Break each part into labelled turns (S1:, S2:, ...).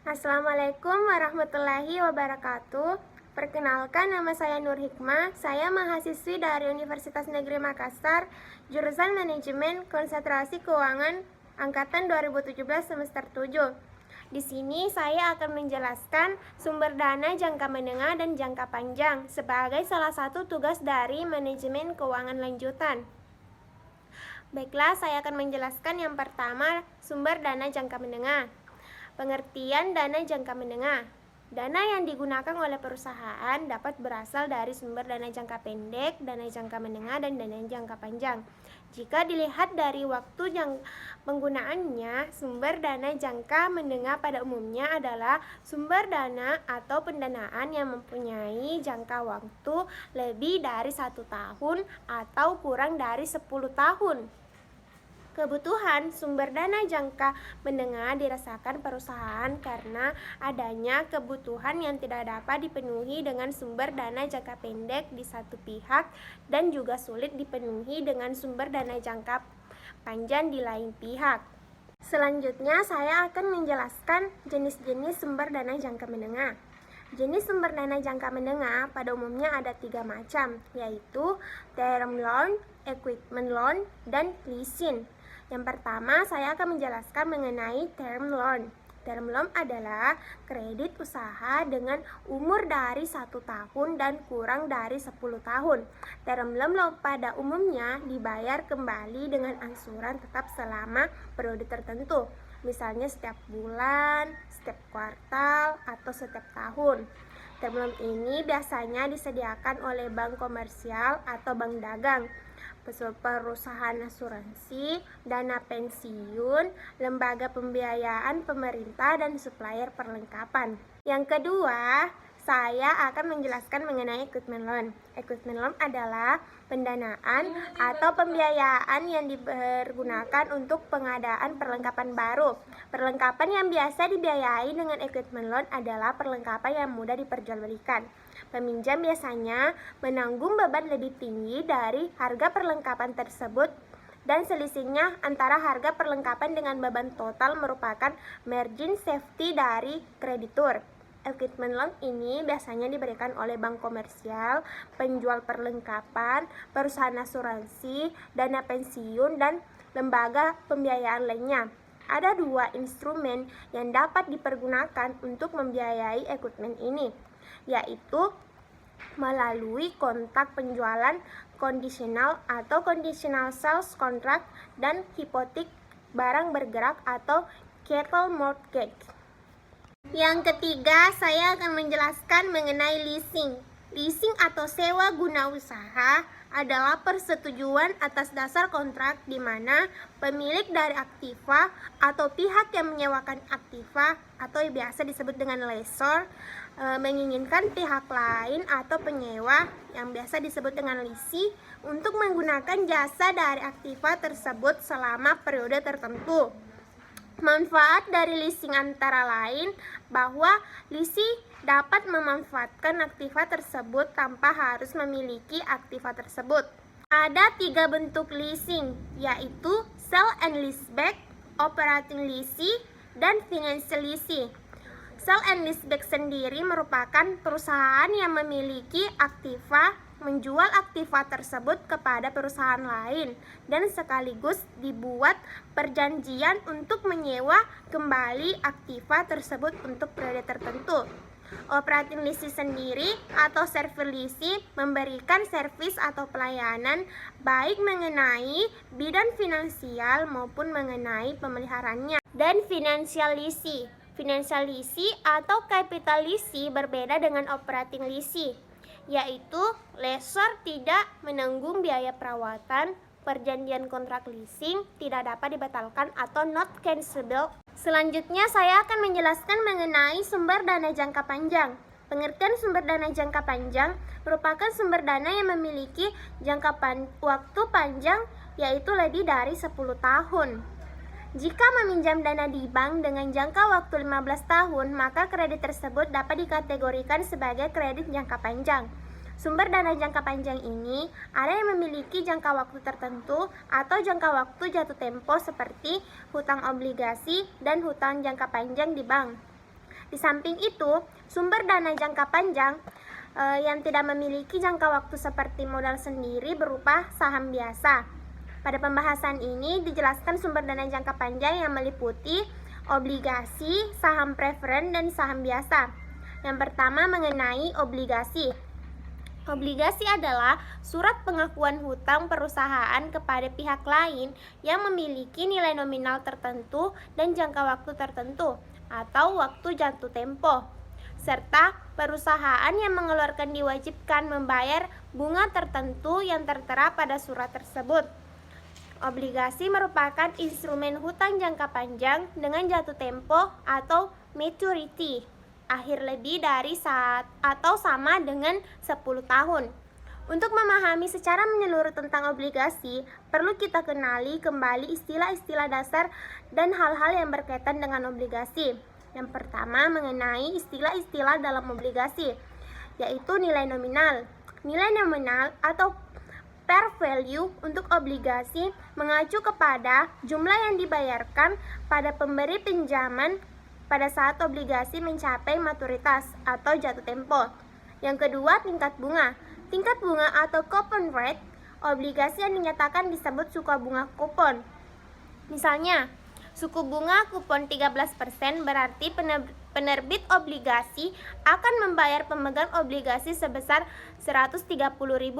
S1: Assalamualaikum warahmatullahi wabarakatuh. Perkenalkan, nama saya Nur Hikmah. Saya mahasiswi dari Universitas Negeri Makassar, jurusan Manajemen Konsentrasi Keuangan angkatan 2017 semester 7. Di sini saya akan menjelaskan sumber dana jangka menengah dan jangka panjang sebagai salah satu tugas dari manajemen keuangan lanjutan. Baiklah, saya akan menjelaskan yang pertama, sumber dana jangka menengah. Pengertian dana jangka menengah. Dana yang digunakan oleh perusahaan dapat berasal dari sumber dana jangka pendek, dana jangka menengah, dan dana jangka panjang. Jika dilihat dari waktu penggunaannya, sumber dana jangka menengah pada umumnya adalah sumber dana atau pendanaan yang mempunyai jangka waktu lebih dari 1 tahun atau kurang dari 10 tahun. Kebutuhan sumber dana jangka menengah dirasakan perusahaan karena adanya kebutuhan yang tidak dapat dipenuhi dengan sumber dana jangka pendek di satu pihak dan juga sulit dipenuhi dengan sumber dana jangka panjang di lain pihak. Selanjutnya saya akan menjelaskan jenis-jenis sumber dana jangka menengah. Jenis sumber dana jangka menengah pada umumnya ada 3 macam, yaitu term loan, equipment loan, dan leasing. Yang pertama, saya akan menjelaskan mengenai term loan. Term loan adalah kredit usaha dengan umur dari 1 tahun dan kurang dari 10 tahun. Term loan pada umumnya dibayar kembali dengan angsuran tetap selama periode tertentu, misalnya setiap bulan, setiap kuartal, atau setiap tahun. Term loan ini biasanya disediakan oleh bank komersial atau bank dagang, perusahaan asuransi, dana pensiun, lembaga pembiayaan pemerintah, dan supplier perlengkapan. Yang kedua, saya akan menjelaskan mengenai equipment loan. Equipment loan adalah pendanaan atau pembiayaan yang dipergunakan untuk pengadaan perlengkapan baru. Perlengkapan yang biasa dibiayai dengan equipment loan adalah perlengkapan yang mudah diperjualbelikan. Peminjam biasanya menanggung beban lebih tinggi dari harga perlengkapan tersebut, dan selisihnya antara harga perlengkapan dengan beban total merupakan margin safety dari kreditur. Equipment loan ini biasanya diberikan oleh bank komersial, penjual perlengkapan, perusahaan asuransi, dana pensiun, dan lembaga pembiayaan lainnya. Ada 2 instrumen yang dapat dipergunakan untuk membiayai equipment ini, yaitu melalui kontrak penjualan kondisional atau conditional sales contract dan hipotek barang bergerak atau chattel mortgage. Yang ketiga, saya akan menjelaskan mengenai leasing. Leasing atau sewa guna usaha adalah persetujuan atas dasar kontrak di mana pemilik dari aktiva atau pihak yang menyewakan aktiva atau biasa disebut dengan lessor menginginkan pihak lain atau penyewa yang biasa disebut dengan lessee untuk menggunakan jasa dari aktiva tersebut selama periode tertentu. Manfaat dari leasing antara lain bahwa lessee dapat memanfaatkan aktiva tersebut tanpa harus memiliki aktiva tersebut. Ada 3 bentuk leasing, yaitu sale and leaseback, operating leasing, dan financial leasing. Sale and leaseback sendiri merupakan perusahaan yang memiliki aktiva menjual aktiva tersebut kepada perusahaan lain dan sekaligus dibuat perjanjian untuk menyewa kembali aktiva tersebut untuk periode tertentu. Operating leasing sendiri atau service leasing memberikan servis atau pelayanan baik mengenai bidang finansial maupun mengenai pemeliharaannya. Dan financial leasing. Financial leasing atau capital leasing berbeda dengan operating leasing, yaitu lessor tidak menanggung biaya perawatan, perjanjian kontrak leasing tidak dapat dibatalkan atau not cancelable. Selanjutnya saya akan menjelaskan mengenai sumber dana jangka panjang. Pengertian sumber dana jangka panjang merupakan sumber dana yang memiliki jangka waktu panjang, yaitu lebih dari 10 tahun. Jika meminjam dana di bank dengan jangka waktu 15 tahun, maka kredit tersebut dapat dikategorikan sebagai kredit jangka panjang. Sumber dana jangka panjang ini ada yang memiliki jangka waktu tertentu atau jangka waktu jatuh tempo seperti hutang obligasi dan hutang jangka panjang di bank. Di samping itu, sumber dana jangka panjang yang tidak memiliki jangka waktu seperti modal sendiri berupa saham biasa. Pada pembahasan ini dijelaskan sumber dana jangka panjang yang meliputi obligasi, saham preferen, dan saham biasa. Yang pertama mengenai obligasi. Obligasi adalah surat pengakuan hutang perusahaan kepada pihak lain yang memiliki nilai nominal tertentu dan jangka waktu tertentu atau waktu jatuh tempo, serta perusahaan yang mengeluarkan diwajibkan membayar bunga tertentu yang tertera pada surat tersebut. Obligasi merupakan instrumen hutang jangka panjang dengan jatuh tempo atau maturity akhir lebih dari saat atau sama dengan 10 tahun. Untuk memahami secara menyeluruh tentang obligasi, perlu kita kenali kembali istilah-istilah dasar dan hal-hal yang berkaitan dengan obligasi. Yang pertama mengenai istilah-istilah dalam obligasi, yaitu nilai nominal. Nilai nominal atau par value untuk obligasi mengacu kepada jumlah yang dibayarkan pada pemberi pinjaman pada saat obligasi mencapai maturitas atau jatuh tempo. Yang kedua, tingkat bunga. Tingkat bunga atau coupon rate, obligasi yang dinyatakan disebut suku bunga kupon. Misalnya, suku bunga kupon 13% berarti penerbit obligasi akan membayar pemegang obligasi sebesar Rp130.000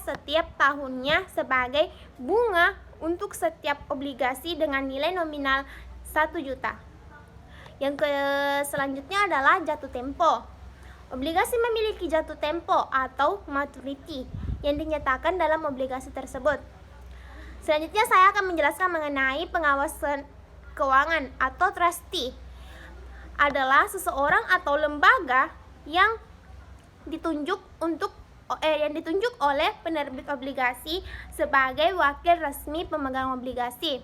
S1: setiap tahunnya sebagai bunga untuk setiap obligasi dengan nilai nominal 1 juta. Yang selanjutnya adalah jatuh tempo. Obligasi memiliki jatuh tempo atau maturity yang dinyatakan dalam obligasi tersebut. Selanjutnya saya akan menjelaskan mengenai pengawasan keuangan atau trustee. Adalah seseorang atau lembaga yang ditunjuk oleh penerbit obligasi sebagai wakil resmi pemegang obligasi.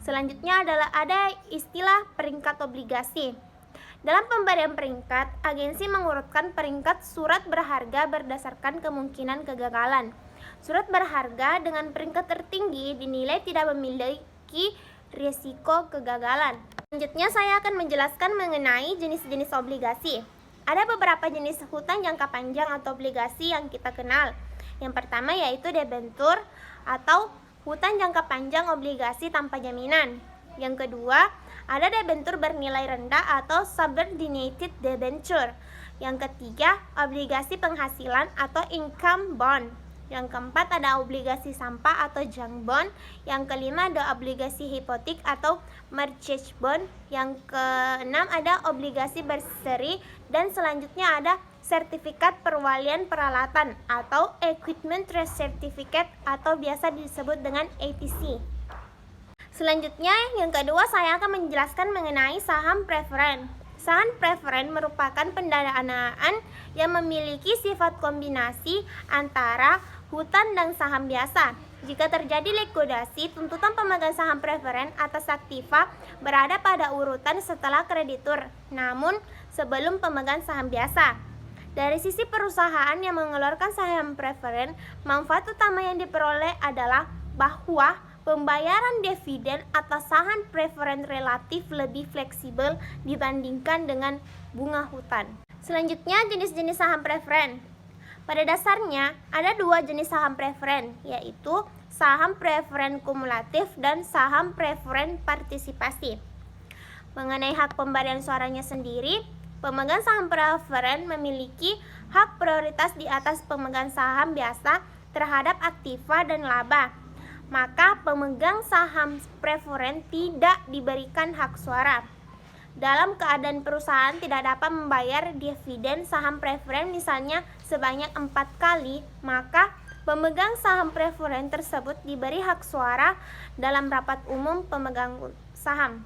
S1: Selanjutnya adalah ada istilah peringkat obligasi. Dalam pemberian peringkat, agensi mengurutkan peringkat surat berharga berdasarkan kemungkinan kegagalan. Surat berharga dengan peringkat tertinggi dinilai tidak memiliki risiko kegagalan. Selanjutnya saya akan menjelaskan mengenai jenis-jenis obligasi. Ada beberapa jenis hutang jangka panjang atau obligasi yang kita kenal. Yang pertama yaitu debentur atau hutang jangka panjang obligasi tanpa jaminan. Yang kedua, ada debentur bernilai rendah atau subordinated debenture. Yang ketiga, obligasi penghasilan atau income bond. Yang keempat, ada obligasi sampah atau junk bond. Yang kelima, ada obligasi hipotek atau mortgage bond. Yang keenam, ada obligasi berseri. Dan selanjutnya ada sertifikat perwalian peralatan atau equipment trust certificate atau biasa disebut dengan ATC. Selanjutnya, yang kedua saya akan menjelaskan mengenai saham preferen. Saham preferen merupakan pendanaan yang memiliki sifat kombinasi antara hutang dan saham biasa. Jika terjadi likuidasi, tuntutan pemegang saham preferen atas aktiva berada pada urutan setelah kreditur, namun sebelum pemegang saham biasa. Dari sisi perusahaan yang mengeluarkan saham preferen, manfaat utama yang diperoleh adalah bahwa pembayaran dividen atas saham preferen relatif lebih fleksibel dibandingkan dengan bunga hutang. Selanjutnya, jenis-jenis saham preferen. Pada dasarnya, ada dua jenis saham preferen, yaitu saham preferen kumulatif dan saham preferen partisipasi. Mengenai hak pemberian suaranya sendiri, pemegang saham preferen memiliki hak prioritas di atas pemegang saham biasa terhadap aktiva dan laba. Maka pemegang saham preferen tidak diberikan hak suara. Dalam keadaan perusahaan tidak dapat membayar dividen saham preferen misalnya sebanyak 4 kali, maka pemegang saham preferen tersebut diberi hak suara dalam rapat umum pemegang saham.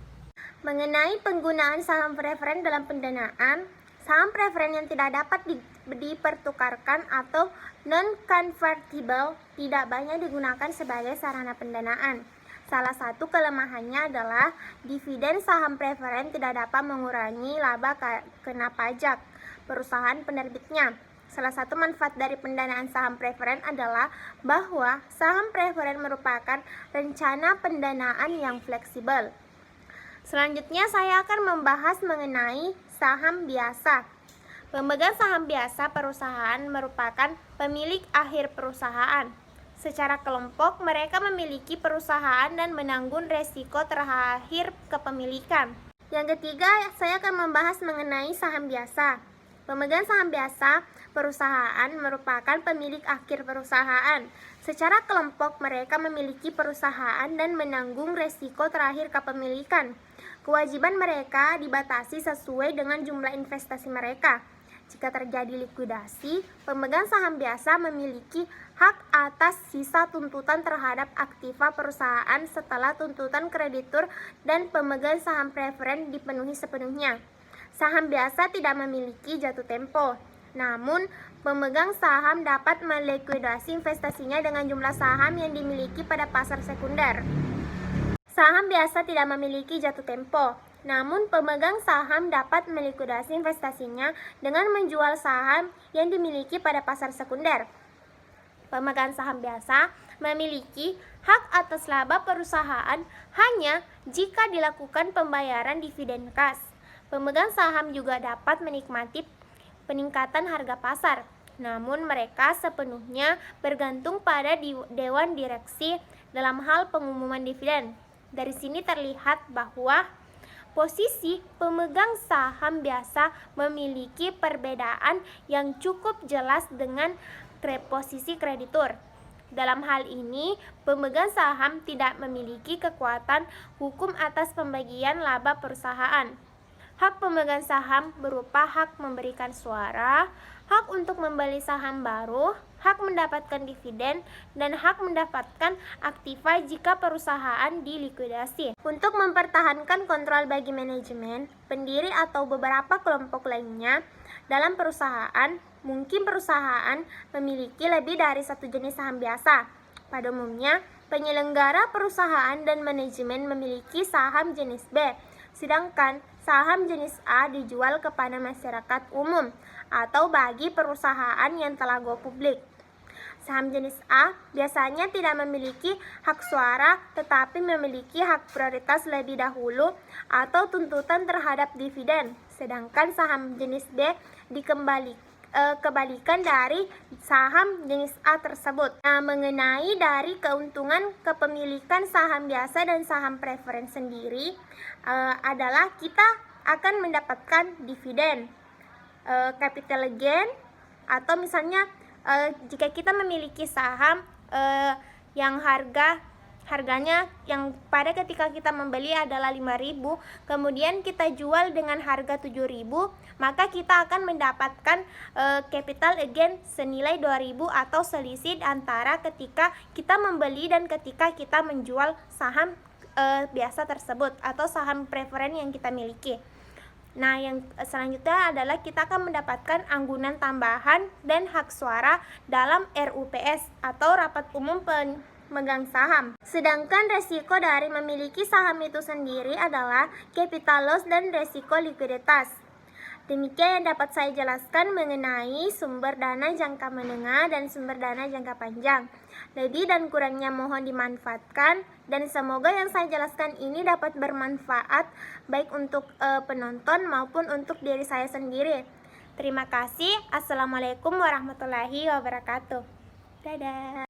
S1: Mengenai penggunaan saham preferen dalam pendanaan, saham preferen yang tidak dapat dipertukarkan atau non-convertible tidak banyak digunakan sebagai sarana pendanaan. Salah satu kelemahannya adalah dividen saham preferen tidak dapat mengurangi laba kena pajak perusahaan penerbitnya. Salah satu manfaat dari pendanaan saham preferen adalah bahwa saham preferen merupakan rencana pendanaan yang fleksibel. Selanjutnya saya akan membahas mengenai saham biasa. Pemegang saham biasa perusahaan merupakan pemilik akhir perusahaan. Secara kelompok, mereka memiliki perusahaan dan menanggung resiko terakhir kepemilikan. Yang ketiga, saya akan membahas mengenai saham biasa. Pemegang saham biasa perusahaan merupakan pemilik akhir perusahaan. Secara kelompok, mereka memiliki perusahaan dan menanggung resiko terakhir kepemilikan. Kewajiban mereka dibatasi sesuai dengan jumlah investasi mereka. Jika terjadi likuidasi, pemegang saham biasa memiliki hak atas sisa tuntutan terhadap aktiva perusahaan setelah tuntutan kreditur dan pemegang saham preferen dipenuhi sepenuhnya. Saham biasa tidak memiliki jatuh tempo. Namun, pemegang saham dapat melikuidasi investasinya dengan jumlah saham yang dimiliki pada pasar sekunder. Saham biasa tidak memiliki jatuh tempo. Namun, pemegang saham dapat melikuidasi investasinya dengan menjual saham yang dimiliki pada pasar sekunder. Pemegang saham biasa memiliki hak atas laba perusahaan hanya jika dilakukan pembayaran dividen kas. Pemegang saham juga dapat menikmati peningkatan harga pasar. Namun, mereka sepenuhnya bergantung pada dewan direksi dalam hal pengumuman dividen. Dari sini terlihat bahwa posisi pemegang saham biasa memiliki perbedaan yang cukup jelas dengan posisi kreditur. Dalam hal ini, pemegang saham tidak memiliki kekuatan hukum atas pembagian laba perusahaan. Hak pemegang saham berupa hak memberikan suara, hak untuk membeli saham baru, hak mendapatkan dividen, dan hak mendapatkan aktiva jika perusahaan dilikuidasi. Untuk mempertahankan kontrol bagi manajemen, pendiri atau beberapa kelompok lainnya dalam perusahaan, mungkin perusahaan memiliki lebih dari satu jenis saham biasa. Pada umumnya, penyelenggara perusahaan dan manajemen memiliki saham jenis B, sedangkan saham jenis A dijual kepada masyarakat umum atau bagi perusahaan yang telah go publik. Saham jenis A biasanya tidak memiliki hak suara tetapi memiliki hak prioritas lebih dahulu atau tuntutan terhadap dividen, sedangkan saham jenis B kebalikan dari saham jenis A tersebut. Nah, mengenai dari keuntungan kepemilikan saham biasa dan saham preferen sendiri adalah kita akan mendapatkan dividen, capital gain, atau misalnya jika kita memiliki saham yang harganya yang pada ketika kita membeli adalah 5.000, kemudian kita jual dengan harga 7.000, maka kita akan mendapatkan capital gain senilai 2.000 atau selisih antara ketika kita membeli dan ketika kita menjual saham biasa tersebut atau saham preferen yang kita miliki. Nah, yang selanjutnya adalah kita akan mendapatkan anggunan tambahan dan hak suara dalam RUPS atau Rapat Umum Pemegang Saham. Sedangkan resiko dari memiliki saham itu sendiri adalah capital loss dan resiko likuiditas. Demikian yang dapat saya jelaskan mengenai sumber dana jangka menengah dan sumber dana jangka panjang. Lebih dan kurangnya mohon dimanfaatkan, dan semoga yang saya jelaskan ini dapat bermanfaat baik untuk penonton maupun untuk diri saya sendiri. Terima kasih. Assalamualaikum warahmatullahi wabarakatuh. Dadah.